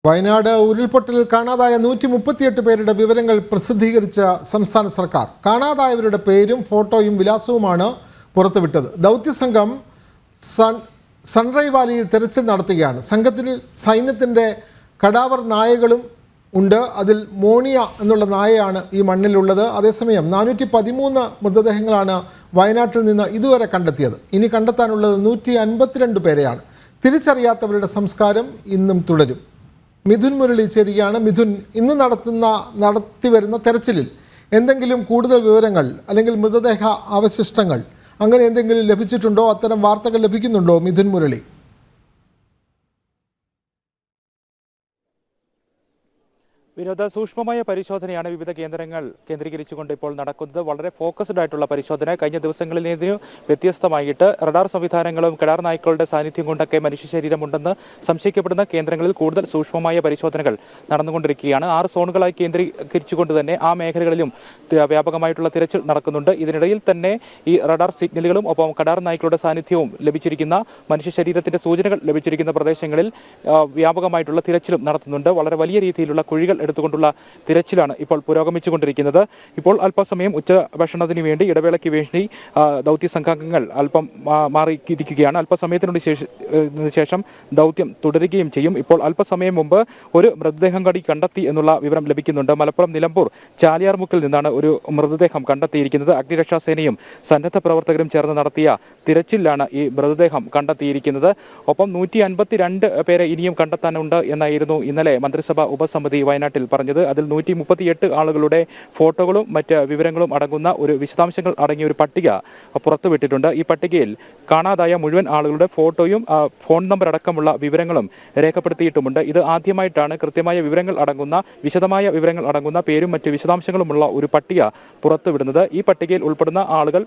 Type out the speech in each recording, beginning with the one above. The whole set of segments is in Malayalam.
വയനാട് ഉരുൾപൊട്ടലിൽ കാണാതായ 138 പേരുടെ വിവരങ്ങൾ പ്രസിദ്ധീകരിച്ച സംസ്ഥാന സർക്കാർ. കാണാതായവരുടെ പേരും ഫോട്ടോയും വിലാസവുമാണ് പുറത്തുവിട്ടത്. ദൗത്യസംഘം സൺറൈ വാലിയിൽ തെരച്ചിൽ നടത്തുകയാണ്. സംഘത്തിൽ സൈന്യത്തിൻ്റെ കടാവർ നായകളും ഉണ്ട്. അതിൽ മോണിയ എന്നുള്ള നായയാണ് ഈ മണ്ണിലുള്ളത്. അതേസമയം 413 മൃതദേഹങ്ങളാണ് വയനാട്ടിൽ നിന്ന് ഇതുവരെ കണ്ടെത്തിയത്. ഇനി കണ്ടെത്താനുള്ളത് 152 പേരെയാണ്. തിരിച്ചറിയാത്തവരുടെ സംസ്കാരം ഇന്നും തുടരും. മിഥുൻ മുരളി ചേരുകയാണ്. മിഥുൻ, ഇന്ന് നടത്തിവരുന്ന തെരച്ചിലിൽ എന്തെങ്കിലും കൂടുതൽ വിവരങ്ങൾ അല്ലെങ്കിൽ മൃതദേഹ അവശിഷ്ടങ്ങൾ അങ്ങനെ എന്തെങ്കിലും ലഭിച്ചിട്ടുണ്ടോ? അത്തരം വാർത്തകൾ ലഭിക്കുന്നുണ്ടോ മിഥുൻ മുരളി? വിനോദ, സൂക്ഷ്മമായ പരിശോധനയാണ് വിവിധ കേന്ദ്രങ്ങൾ കേന്ദ്രീകരിച്ചുകൊണ്ട് ഇപ്പോൾ നടക്കുന്നത്. വളരെ ഫോക്കസ്ഡ് ആയിട്ടുള്ള പരിശോധന. കഴിഞ്ഞ ദിവസങ്ങളിൽ നിന്നും വ്യത്യസ്തമായിട്ട് റഡാർ സംവിധാനങ്ങളും കടാർ നായ്ക്കളുടെ സാന്നിധ്യം കൊണ്ടൊക്കെ മനുഷ്യ ശരീരമുണ്ടെന്ന് സംശയിക്കപ്പെടുന്ന കേന്ദ്രങ്ങളിൽ കൂടുതൽ സൂക്ഷ്മമായ പരിശോധനകൾ നടന്നുകൊണ്ടിരിക്കുകയാണ്. 6 സോണുകളായി കേന്ദ്രീകരിച്ചുകൊണ്ട് തന്നെ ആ മേഖലകളിലും വ്യാപകമായിട്ടുള്ള തിരച്ചിൽ നടക്കുന്നുണ്ട്. ഇതിനിടയിൽ തന്നെ ഈ റഡാർ സിഗ്നലുകളും ഒപ്പം കടാർ നായ്ക്കളുടെ സാന്നിധ്യവും ലഭിച്ചിരിക്കുന്ന മനുഷ്യ ശരീരത്തിന്റെ സൂചനകൾ ലഭിച്ചിരിക്കുന്ന പ്രദേശങ്ങളിൽ വ്യാപകമായിട്ടുള്ള തിരച്ചിലും നടത്തുന്നുണ്ട്. വളരെ വലിയ രീതിയിലുള്ള കുഴികൾ എടുത്തുകൊണ്ടുള്ള തിരച്ചിലാണ് ഇപ്പോൾ പുരോഗമിച്ചുകൊണ്ടിരിക്കുന്നത്. ഇപ്പോൾ അല്പസമയം ഉച്ചഭക്ഷണത്തിന് വേണ്ടി ഇടവേളയ്ക്ക് വേണ്ടി ദൗത്യ സംഘാംഗങ്ങൾ അല്പം മാറിയിരിക്കുകയാണ്. അല്പസമയത്തിനു ശേഷം ദൗത്യം തുടരുകയും ചെയ്യും. ഇപ്പോൾ അല്പസമയം മുമ്പ് ഒരു മൃതദേഹം കൂടി കണ്ടെത്തി എന്നുള്ള വിവരം ലഭിക്കുന്നുണ്ട്. മലപ്പുറം നിലമ്പൂർ ചാലിയാർമുക്കിൽ നിന്നാണ് ഒരു മൃതദേഹം കണ്ടെത്തിയിരിക്കുന്നത്. അഗ്നിരക്ഷാസേനയും സന്നദ്ധ പ്രവർത്തകരും ചേർന്ന് നടത്തിയ തിരച്ചിലാണ് ഈ മൃതദേഹം കണ്ടെത്തിയിരിക്കുന്നത്. ഒപ്പം 152 പേരെ ഇനിയും കണ്ടെത്താനുണ്ട് എന്നായിരുന്നു ഇന്നലെ മന്ത്രിസഭാ ഉപസമിതി വയനാട്ടിൽ പറഞ്ഞത്. അതിൽ 138 ആളുകളുടെ ഫോട്ടോകളും മറ്റ് വിവരങ്ങളും അടങ്ങുന്ന ഒരു വിശദാംശങ്ങൾ അടങ്ങിയ ഒരു പട്ടിക പുറത്തുവിട്ടിട്ടുണ്ട്. ഈ പട്ടികയിൽ കാണാതായ മുഴുവൻ ആളുകളുടെ ഫോട്ടോയും ഫോൺ നമ്പർ അടക്കമുള്ള വിവരങ്ങളും രേഖപ്പെടുത്തിയിട്ടുമുണ്ട്. ഇത് ആദ്യമായിട്ടാണ് കൃത്യമായ വിവരങ്ങൾ അടങ്ങുന്ന വിശദമായ വിവരങ്ങൾ അടങ്ങുന്ന പേരും മറ്റ് വിശദാംശങ്ങളുമുള്ള ഒരു പട്ടിക പുറത്തുവിടുന്നത്. ഈ പട്ടികയിൽ ഉൾപ്പെടുന്ന ആളുകൾ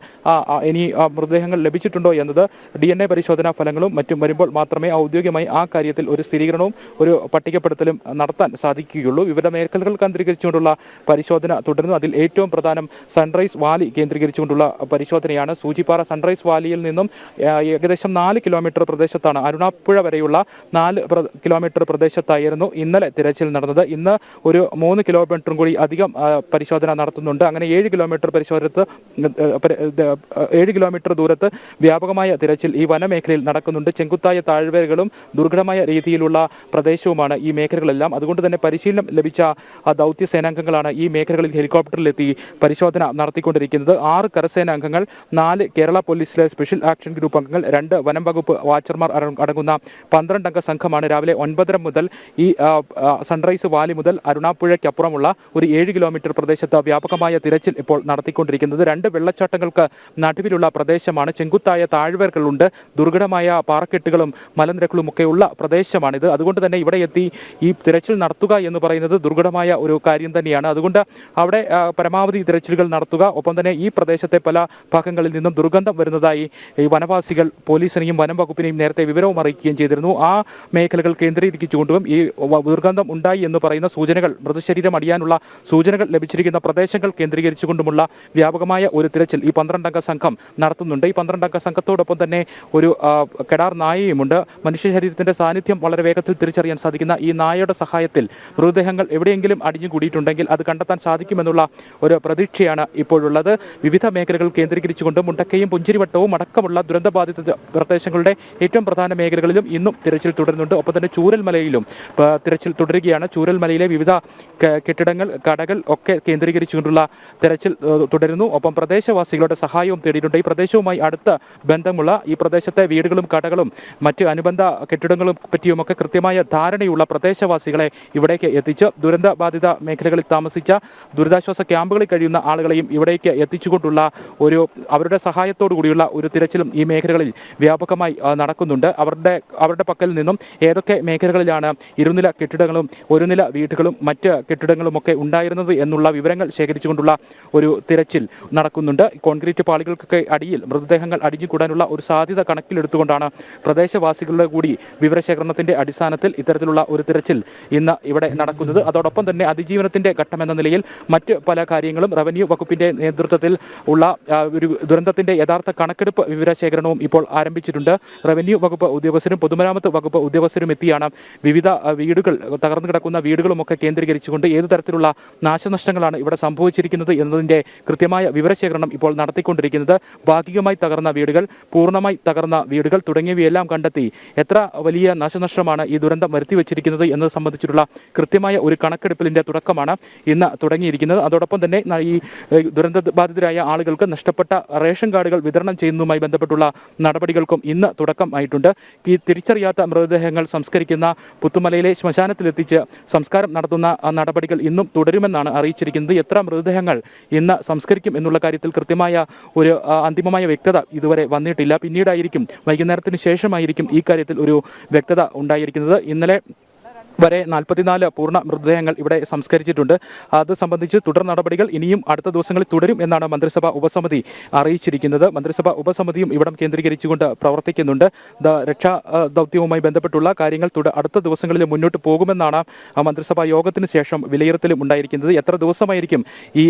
ഇനി മൃതദേഹങ്ങൾ ലഭിച്ചിട്ടുണ്ടോ എന്നത് DNA പരിശോധനാ ഫലങ്ങളും മറ്റും വരുമ്പോൾ മാത്രമേ ഔദ്യോഗികമായി ആ കാര്യത്തിൽ ഒരു സ്ഥിരീകരണവും ഒരു പട്ടികപ്പെടുത്തലും നടത്താൻ സാധിക്കുകയുള്ളൂ. വിവിധ മേഖലകൾ കേന്ദ്രീകരിച്ചുകൊണ്ടുള്ള പരിശോധന തുടരുന്നു. അതിൽ ഏറ്റവും പ്രധാനം സൺറൈസ് വാലി കേന്ദ്രീകരിച്ചുകൊണ്ടുള്ള പരിശോധനയാണ്. സൂചിപ്പാറ സൺറൈസ് വാലിയിൽ നിന്നും ഏകദേശം 4 കിലോമീറ്റർ പ്രദേശത്താണ്, അരുണാപ്പുഴ വരെയുള്ള 4 കിലോമീറ്റർ പ്രദേശത്തായിരുന്നു ഇന്നലെ തിരച്ചിൽ നടന്നത്. ഇന്ന് ഒരു 3 കിലോമീറ്ററും കൂടി അധികം പരിശോധന നടത്തുന്നുണ്ട്. അങ്ങനെ 7 കിലോമീറ്റർ ദൂരത്ത് വ്യാപകമായ തിരച്ചിൽ ഈ വനമേഖലയിൽ നടക്കുന്നുണ്ട്. ചെങ്കുത്തായ താഴ്വരകളും ദുർഘടമായ രീതിയിലുള്ള പ്രദേശവുമാണ് ഈ മേഖലകളെല്ലാം. അതുകൊണ്ട് തന്നെ പരിശീലനം ലഭിച്ച ദൗത്യ സേനാംഗങ്ങളാണ് ഈ മേഖലകളിൽ ഹെലികോപ്റ്ററിലെത്തി പരിശോധന നടത്തിക്കൊണ്ടിരിക്കുന്നത്. 6 കരസേന അംഗങ്ങൾ, 4 കേരള പോലീസിലെ സ്പെഷ്യൽ ആക്ഷൻ ഗ്രൂപ്പ് അംഗങ്ങൾ, 2 വനം വകുപ്പ് വാച്ചർമാർ അടങ്ങുന്ന 12 അംഗ സംഘമാണ് രാവിലെ 9:30 മുതൽ ഈ സൺറൈസ് വാലി മുതൽ അരുണാപ്പുഴയ്ക്കപ്പുറമുള്ള ഒരു 7 കിലോമീറ്റർ പ്രദേശത്ത് വ്യാപകമായ തിരച്ചിൽ ഇപ്പോൾ നടത്തിക്കൊണ്ടിരിക്കുന്നത്. 2 വെള്ളച്ചാട്ടങ്ങൾക്ക് നടുവിലുള്ള പ്രദേശമാണ്. ചെങ്കുത്തായ താഴ്വരകളുണ്ട്, ദുർഘടമായ പാറക്കെട്ടുകളും മലനിരകളും ഒക്കെയുള്ള പ്രദേശമാണിത്. അതുകൊണ്ട് തന്നെ ഇവിടെ എത്തി ഈ തിരച്ചിൽ നടത്തുക എന്ന് പറയുന്നത് ദുർഘടമായ ഒരു കാര്യം തന്നെയാണ്. അതുകൊണ്ട് അവിടെ പരമാവധി തിരച്ചിലുകൾ നടത്തുക. ഒപ്പം തന്നെ ഈ പ്രദേശത്തെ പല ഭാഗങ്ങളിൽ നിന്നും ദുർഗന്ധം വരുന്നതായി ഈ വനവാസികൾ പോലീസിനെയും വനം വകുപ്പിനെയും നേരത്തെ വിവരവും അറിയിക്കുകയും ചെയ്തിരുന്നു. ആ മേഖലകൾ കേന്ദ്രീകരിച്ചുകൊണ്ടും ഈ ദുർഗന്ധം ഉണ്ടായി എന്ന് പറയുന്ന സൂചനകൾ, മൃതശരീരം അടിയാനുള്ള സൂചനകൾ ലഭിച്ചിരിക്കുന്ന പ്രദേശങ്ങൾ കേന്ദ്രീകരിച്ചുകൊണ്ടുമുള്ള വ്യാപകമായ ഒരു തിരച്ചിൽ ഈ 12 അംഗ സംഘം നടത്തുന്നുണ്ട്. ഈ 12 അംഗ സംഘത്തോടൊപ്പം തന്നെ ഒരു കടാർ നായയുമുണ്ട്. മനുഷ്യ ശരീരത്തിന്റെ സാന്നിധ്യം വളരെ വേഗത്തിൽ തിരിച്ചറിയാൻ സാധിക്കുന്ന ഈ നായയുടെ സഹായത്തിൽ മൃതദേഹങ്ങൾ എവിടെയെങ്കിലും അടിഞ്ഞുകൂടിയിട്ടുണ്ടെങ്കിൽ അത് കണ്ടെത്താൻ സാധിക്കുമെന്നുള്ള ഒരു പ്രതീക്ഷയാണ് ഇപ്പോഴുള്ളത്. വിവിധ മേഖലകൾ കേന്ദ്രീകരിച്ചുകൊണ്ട് മുണ്ടക്കയും പുഞ്ചിരിവട്ടവും അടക്കമുള്ള ദുരന്തബാധിത പ്രദേശങ്ങളുടെ ഏറ്റവും പ്രധാന മേഖലകളിലും ഇന്നും തിരച്ചിൽ തുടരുന്നുണ്ട്. ഒപ്പം തന്നെ ചൂരൽമലയിലും തിരച്ചിൽ തുടരുകയാണ്. ചൂരൽമലയിലെ വിവിധ കെട്ടിടങ്ങൾ, കടകൾ ഒക്കെ കേന്ദ്രീകരിച്ചുകൊണ്ടുള്ള തിരച്ചിൽ തുടരുന്നു. ഒപ്പം പ്രദേശവാസികളുടെ സഹായവും തേടിയിട്ടുണ്ട്. ഈ പ്രദേശവുമായി അടുത്ത ബന്ധമുള്ള ഈ പ്രദേശത്തെ വീടുകളും കടകളും മറ്റ് അനുബന്ധ കെട്ടിടങ്ങളും പറ്റിയുമൊക്കെ കൃത്യമായ ധാരണയുള്ള പ്രദേശവാസികളെ ഇവിടേക്ക് എത്തിച്ച് ദുരന്തബാധിത മേഖലകളിൽ താമസിച്ച ദുരിതാശ്വാസ ക്യാമ്പുകളിൽ കഴിയുന്ന ആളുകളെയും ഇവിടേക്ക് എത്തിച്ചുകൊണ്ടുള്ള അവരുടെ സഹായത്തോടു കൂടിയുള്ള ഒരു തിരച്ചിലും ഈ മേഖലകളിൽ വ്യാപകമായി നടക്കുന്നുണ്ട്. അവരുടെ പക്കൽ നിന്നും ഏതൊക്കെ മേഖലകളിലാണ് ഇരുനില കെട്ടിടങ്ങളും ഒരു നില വീടുകളും മറ്റ് കെട്ടിടങ്ങളുമൊക്കെ ഉണ്ടായിരുന്നത് എന്നുള്ള വിവരങ്ങൾ ശേഖരിച്ചുകൊണ്ടുള്ള ഒരു തിരച്ചിൽ നടക്കുന്നുണ്ട്. കോൺക്രീറ്റ് പാളികൾക്കൊക്കെ അടിയിൽ മൃതദേഹങ്ങൾ അടിഞ്ഞുകൂടാനുള്ള ഒരു സാധ്യത കണക്കിലെടുത്തുകൊണ്ടാണ് പ്രദേശവാസികളുടെ കൂടി വിവരശേഖരണത്തിന്റെ അടിസ്ഥാനത്തിൽ ഇത്തരത്തിലുള്ള ഒരു തിരച്ചിൽ ഇന്ന് ഇവിടെ നടക്കുന്നത്. കൊണ്ടിരിക്കുന്നത്. അതോടൊപ്പം തന്നെ അതിജീവനത്തിന്റെ ഘട്ടം എന്ന നിലയിൽ മറ്റ് പല കാര്യങ്ങളും റവന്യൂ വകുപ്പിന്റെ നേതൃത്വത്തിൽ ഉള്ള ഒരു ദുരന്തത്തിന്റെ യഥാർത്ഥ കണക്കെടുപ്പ് വിവരശേഖരണവും ഇപ്പോൾ ആരംഭിച്ചിട്ടുണ്ട്. റവന്യൂ വകുപ്പ് ഉദ്യോഗസ്ഥരും പൊതുമരാമത്ത് വകുപ്പ് ഉദ്യോഗസ്ഥരും എത്തിയാണ് വിവിധ വീടുകൾ, തകർന്നു കിടക്കുന്ന വീടുകളുമൊക്കെ കേന്ദ്രീകരിച്ചുകൊണ്ട് ഏതു തരത്തിലുള്ള നാശനഷ്ടങ്ങളാണ് ഇവിടെ സംഭവിച്ചിരിക്കുന്നത് എന്നതിന്റെ കൃത്യമായ വിവരശേഖരണം ഇപ്പോൾ നടത്തിക്കൊണ്ടിരിക്കുന്നത്. ഭാഗികമായി തകർന്ന വീടുകൾ, പൂർണ്ണമായി തകർന്ന വീടുകൾ തുടങ്ങിയവയെല്ലാം കണ്ടെത്തി എത്ര വലിയ നാശനഷ്ടമാണ് ഈ ദുരന്തം വരുത്തിവെച്ചിരിക്കുന്നത് എന്നത് സംബന്ധിച്ചിട്ടുള്ള കൃത്യമായ ഒരു കണക്കെടുപ്പിന്റെ തുടക്കമാണ് ഇന്ന് തുടങ്ങിയിരിക്കുന്നത്. അതോടൊപ്പം തന്നെ ഈ ദുരന്തബാധിതരായ ആളുകൾക്ക് നഷ്ടപ്പെട്ട റേഷൻ കാർഡുകൾ വിതരണം ചെയ്യുന്നതുമായി ബന്ധപ്പെട്ടുള്ള നടപടികൾക്കും ഇന്ന് തുടക്കമായിട്ടുണ്ട്. ഈ തിരിച്ചറിയാത്ത മൃതദേഹങ്ങൾ സംസ്കരിക്കുന്ന പുത്തുമലയിലെ ശ്മശാനത്തിലെത്തിച്ച് സംസ്കാരം നടത്തുന്ന നടപടികൾ ഇന്നും തുടരുമെന്നാണ് അറിയിച്ചിരിക്കുന്നത്. എത്ര മൃതദേഹങ്ങൾ ഇന്ന് സംസ്കരിക്കും എന്നുള്ള കാര്യത്തിൽ കൃത്യമായ ഒരു അന്തിമമായ വ്യക്തത ഇതുവരെ വന്നിട്ടില്ല. പിന്നീടായിരിക്കും, വൈകുന്നേരത്തിന് ശേഷമായിരിക്കും ഈ കാര്യത്തിൽ ഒരു വ്യക്തത ഉണ്ടായിരിക്കുന്നത്. ഇന്നലെ വരെ 44 പൂർണ്ണ മൃതദേഹങ്ങൾ ഇവിടെ സംസ്കരിച്ചിട്ടുണ്ട്. അത് സംബന്ധിച്ച് തുടർ നടപടികൾ ഇനിയും അടുത്ത ദിവസങ്ങളിൽ തുടരും എന്നാണ് മന്ത്രിസഭാ ഉപസമിതി അറിയിച്ചിരിക്കുന്നത്. മന്ത്രിസഭാ ഉപസമിതിയും ഇവിടം കേന്ദ്രീകരിച്ചുകൊണ്ട് പ്രവർത്തിക്കുന്നുണ്ട്. രക്ഷാ ദൗത്യവുമായി ബന്ധപ്പെട്ടുള്ള കാര്യങ്ങൾ അടുത്ത ദിവസങ്ങളിൽ മുന്നോട്ട് പോകുമെന്നാണ് മന്ത്രിസഭാ യോഗത്തിന് ശേഷം വിലയിരുത്തലും ഉണ്ടായിരിക്കുന്നത്. എത്ര ദിവസമായിരിക്കും ഈ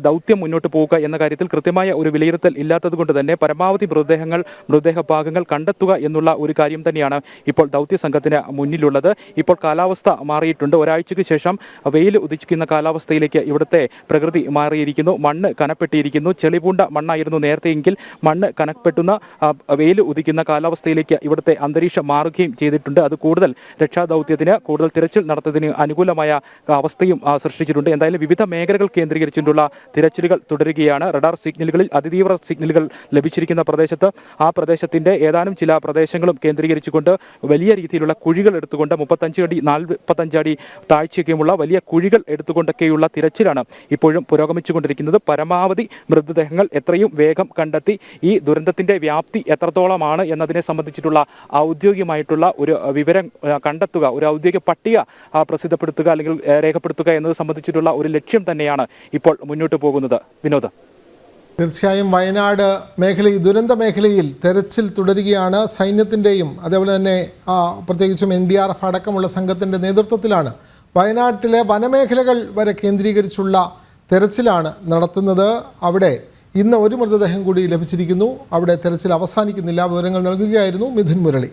ദൗത്യം മുന്നോട്ട് പോവുക എന്ന കാര്യത്തിൽ കൃത്യമായ ഒരു വിലയിരുത്തൽ ഇല്ലാത്തത് കൊണ്ട് തന്നെ പരമാവധി മൃതദേഹ ഭാഗങ്ങൾ കണ്ടെത്തുക എന്നുള്ള ഒരു കാര്യം തന്നെയാണ് ഇപ്പോൾ ദൗത്യ സംഘത്തിന് മുന്നിലുള്ളത്. ഇപ്പോൾ കാലാവസ്ഥ മാറിയിട്ടുണ്ട്. ഒരാഴ്ചയ്ക്ക് ശേഷം വെയിൽ ഉദിക്കുന്ന കാലാവസ്ഥയിലേക്ക് ഇവിടുത്തെ പ്രകൃതി മാറിയിരിക്കുന്നു. മണ്ണ് കനപ്പെട്ടിരിക്കുന്നു. ചെളിപൂണ്ട മണ്ണായിരുന്നു നേരത്തെയെങ്കിൽ മണ്ണ് കനപ്പെട്ടുന്ന വെയിൽ ഉദിക്കുന്ന കാലാവസ്ഥയിലേക്ക് ഇവിടുത്തെ അന്തരീക്ഷം മാറുകയും ചെയ്തിട്ടുണ്ട്. അത് കൂടുതൽ രക്ഷാദൗത്യത്തിന്, കൂടുതൽ തിരച്ചിൽ നടത്തുന്നതിന് അനുകൂലമായ അവസ്ഥയും സൃഷ്ടിച്ചിട്ടുണ്ട്. എന്തായാലും വിവിധ മേഖലകൾ കേന്ദ്രീകരിച്ചുകൊണ്ടുള്ള തിരച്ചിലുകൾ തുടരുകയാണ്. റഡാർ സിഗ്നലുകളിൽ അതിതീവ്ര സിഗ്നലുകൾ ലഭിച്ചിരിക്കുന്ന പ്രദേശത്ത് ആ പ്രദേശത്തിന്റെ ഏതാനും ചില പ്രദേശങ്ങളും കേന്ദ്രീകരിച്ചുകൊണ്ട് വലിയ രീതിയിലുള്ള കുഴികൾ എടുത്തുകൊണ്ട് 35 അടി 45 അടി താഴ്ചയൊക്കെയുമുള്ള വലിയ കുഴികൾ എടുത്തുകൊണ്ടൊക്കെയുള്ള തിരച്ചിലാണ് ഇപ്പോഴും പുരോഗമിച്ചുകൊണ്ടിരിക്കുന്നത്. പരമാവധി മൃതദേഹങ്ങൾ എത്രയും വേഗം കണ്ടെത്തി ഈ ദുരന്തത്തിന്റെ വ്യാപ്തി എത്രത്തോളമാണ് എന്നതിനെ സംബന്ധിച്ചിട്ടുള്ള ഔദ്യോഗികമായിട്ടുള്ള ഒരു വിവരം കണ്ടെത്തുക, ഒരു ഔദ്യോഗിക പട്ടിക പ്രസിദ്ധപ്പെടുത്തുക അല്ലെങ്കിൽ രേഖപ്പെടുത്തുക എന്നത് സംബന്ധിച്ചിട്ടുള്ള ഒരു ലക്ഷ്യം തന്നെയാണ് ഇപ്പോൾ മുന്നോട്ട് പോകുന്നത്. വിനോദ്, തീർച്ചയായും വയനാട് മേഖലയിൽ, ദുരന്ത മേഖലയിൽ തെരച്ചിൽ തുടരുകയാണ്. സൈന്യത്തിൻ്റെയും അതേപോലെ തന്നെ പ്രത്യേകിച്ചും NDRF അടക്കമുള്ള സംഘത്തിൻ്റെ നേതൃത്വത്തിലാണ് വയനാട്ടിലെ വനമേഖലകൾ വരെ കേന്ദ്രീകരിച്ചുള്ള തെരച്ചിലാണ് നടത്തുന്നത്. അവിടെ ഇന്ന് ഒരു മൃതദേഹം കൂടി ലഭിച്ചിരിക്കുന്നു. അവിടെ തെരച്ചിൽ അവസാനിക്കുന്നില്ല. വിവരങ്ങൾ നൽകുകയായിരുന്നു മിഥുൻ മുരളി.